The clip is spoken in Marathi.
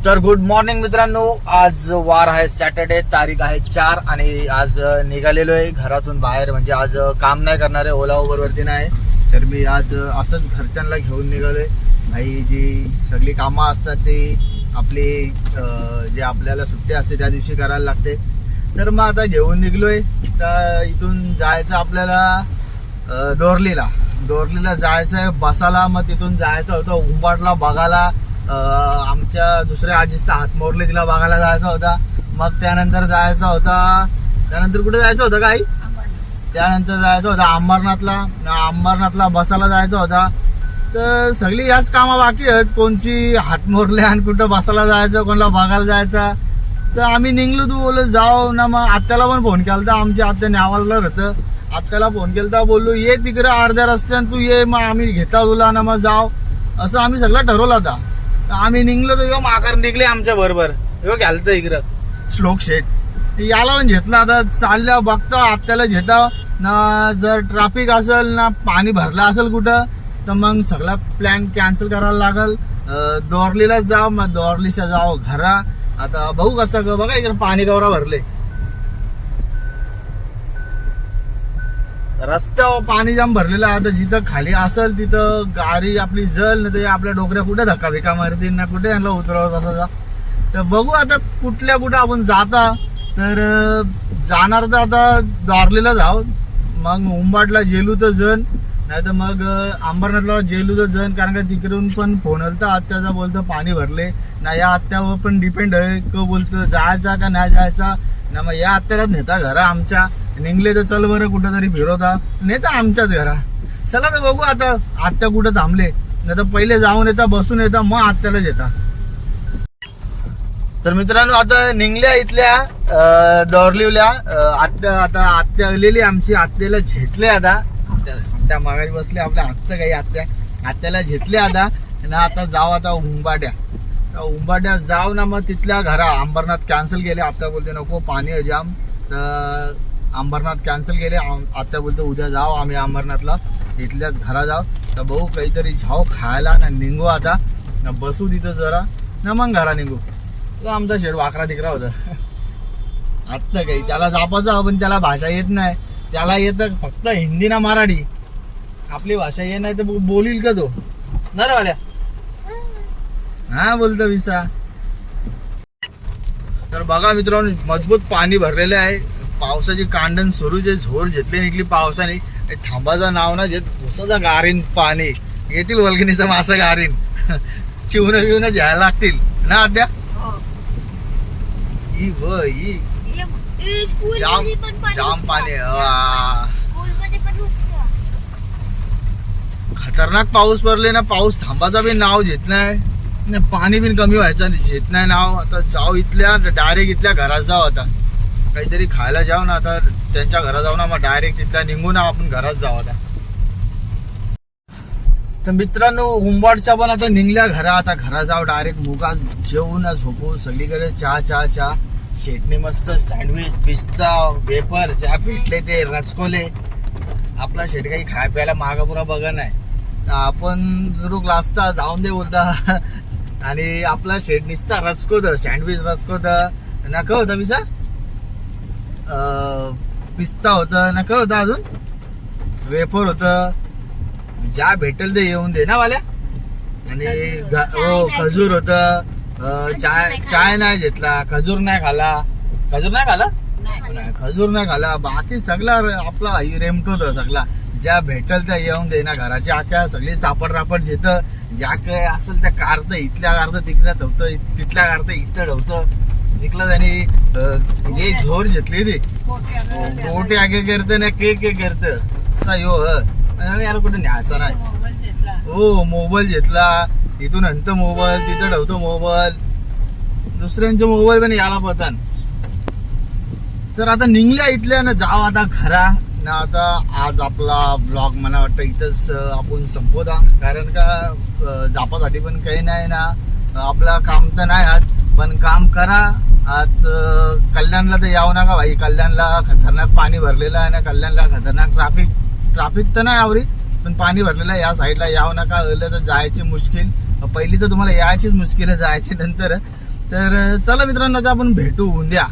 तर गुड मॉर्निंग मित्रांनो, आज वार आहे सॅटर्डे, तारीख आहे 4 आणि आज निघालेलो आहे घरातून बाहेर. म्हणजे आज काम नाही करणार आहे, ओला उबर वरती नाही. तर मी आज असंच घरच्यांना घेऊन निघालोय. भाई जी सगळी कामं असतात ती आपली जे आपल्याला सुट्टी असते त्या दिवशी करायला लागते. तर मग आता घेऊन निघलोय. तर इथून जायचं आपल्याला डोरलीला जायचं आहे बसाला. मग तिथून जायचं होतं उंबाटला बघायला. आमच्या दुसऱ्या आजीचा हातमोरले तिला बघायला जायचा होता. मग त्यानंतर जायचा होता, त्यानंतर कुठे जायचं होतं काही, त्यानंतर जायचं होतं अंबरनाथला बसायला जायचं होता. तर सगळी याच कामं बाकी आहेत. कोणची हातमोरले आणि कुठं बसायला जायचं, कोणाला बघायला जायचं. तर आम्ही निघलो. तू बोल जाऊ ना. मग आत्याला पण फोन केला होता. आमच्या आत्या न्यावाला होतं. आत्याला फोन केला होता, बोललो ये तिकडे अर्ध्या रस्त्यानं तू ये, मग आम्ही घेता तुला ना मग जाऊ. असं आम्ही सगळं ठरवलं होता. आम्ही निघलो तर माघार निघले आमच्या बरोबर. घालतं इकडं श्लोक शेठ याला पण घेतला. आता चालल्या बघतो आत्याला घेता ना. जर ट्रॅफिक असेल ना पाणी भरलं असेल कुठं तर मग सगळा प्लॅन कॅन्सल करायला लागल. डोरलीला जाऊ, मग डोरलीच्या जाऊ घरा. आता बघू कसं बघा इकडे पाणी गवरा भरले. रस्त्यावर पाणी जाम भरलेलं आहे. आता जिथं खाली असेल तिथं गाडी आपली जल ना ते आपल्या डोकऱ्या कुठे धक्का भिका मारतील ना कुठे यांना उतरवत असा. तर बघू आता कुठल्या कुठं आपण जाता. तर जाणार तर आता डोरलीला जाऊ, मग उंबाटला जेलू तर जण, नाही तर मग अंबरनाथला जेलू तर जण. कारण का तिकडून पण फोन आलता आत्याचा, बोलतो पाणी भरले ना. या आत्यावर पण डिपेंड आहे को बोलतो जायचा का नाही जायचा ना. मग या आत्यालाच नेता घरा आमच्या. निघले तर चल बरं कुठं तरी फिरवता, नेता आमच्याच घरा. चला तर बघू आता आत्या कुठं थांबले, नाही तर पहिले जाऊन येता बसून येता मग आत्यालाच येता. तर मित्रांनो आता निघल्या इथल्या डोरलीवल्या आत्या. आता आत्या आलेली आमची. आत्याला झेटले आता. आत्या मागाशी बसले आपल्या हसतं काही. आत्याला झेटले आता ना. आता जाऊ आता उंबाड्या जाऊ ना. मग तिथल्या घरा अंबरनाथ कॅन्सल केले. आत्या बोलते नको पाणी आहे जाम. तर अंबरनाथ कॅन्सल केले. आत्या बोलतो उद्या जाऊ आम्ही अंबरनाथला, इथल्याच घरा जाऊ. तर भाऊ काहीतरी जाऊ खायला ना. निघू आता ना, बसू तिथं जरा ना मग घरा निघू. तो आमचा शेड वाकरा तिकरा होता. आत्ता काही त्याला जापाचा पण त्याला भाषा येत नाही. त्याला येतं फक्त हिंदी ना मराठी. आपली भाषा येत नाही तर बोलील का तो ना रे वाल्या. हा बोलतो विसा. तर बघा मित्रांनो मजबूत पाणी भरलेलं आहे. पावसाची कांडण सुरूच आहे. झोर घेतली निघली पावसाने. थांबाचं नाव ना घेत. उसाचा गारीन पाणी येतील. वल्गणीचा मासा गारीन चिवणं बिवणं घ्यायला लागतील ना आद्या. जाम पाणी. खतरनाक पाऊस पडले ना. पाऊस थांबाचा बी नाव घेत नाही. पाणी बिन कमी व्हायचं घेत नाही नाव. आता जाऊ इथल्या डायरेक्ट इथल्या घरात जाऊ. आता काहीतरी खायला जाऊ ना. आता त्यांच्या घरात जाऊ ना. मग डायरेक्ट तिथल्या निघू ना आपण घरात जाऊ आता. तर मित्रांनो उंबाडच्या पण आता निघल्या घरा. आता घरात जाऊ डायरेक्ट. मुगा जेवू ना झोपू. सगळीकडे चहा. शेटने मस्त सँडविच पिस्ता वेपर चहा भेटले ते रचकोले. आपला शेट काही खाय प्यायला मागापुरा बघा नाही. आपण जरूर ग्लासता जाऊन दे बोलता. आणि आपला शेट निसता रचकोत सँडविच रचकोत नका होता पिसा. पिस्ता होतं नका होता. अजून वेफर होतं. ज्या भेटेल ते येऊन दे ना वाल्या. आणि खजूर होतं. चाय नाही घेतला. खजूर नाही खाला. खजूर नाही खाला. बाकी सगळा आपला रेमटोत सगळा. ज्या भेटल त्या येऊन दे ना. घराची आख्या सगळी सापड रापड घेत. ज्या काय असेल त्या कारत इथल्या कारत तिथल्या ठेवतं. तिथल्या कारत इथं ठेवतं. निकला त्यांनी हे झोर घेतली ती मोठे आगे करते ना. के करत असा यो यार कुठे न्यायचा नाही. हो मोबाईल घेतला. इथून अंत मोबाईल तिथं ठेवतो मोबाईल. दुसऱ्यांचे मोबाईल पण याला पतान. तर आता निघल्या इथल्या ना. जाऊ आता घरा ना. आता आज आपला ब्लॉग मला वाटतं इथंच आपण संपवता. कारण का जापासाठी पण काही नाही ना. आपलं काम तर नाही आज, पण काम करा आज. कल्याणला तर यावं नका भाई. कल्याणला खतरनाक पाणी भरलेलं आहे ना. कल्याणला खतरनाक ट्राफिक तर नाही आवरी, पण पाणी भरलेलं आहे. या साईडला यावं नका. तर जायची मुश्किल. पहिली तर तुम्हाला यायचीच मुश्किल आहे. जायची नंतर तर चला मित्रांनो, आता आपण भेटू उद्या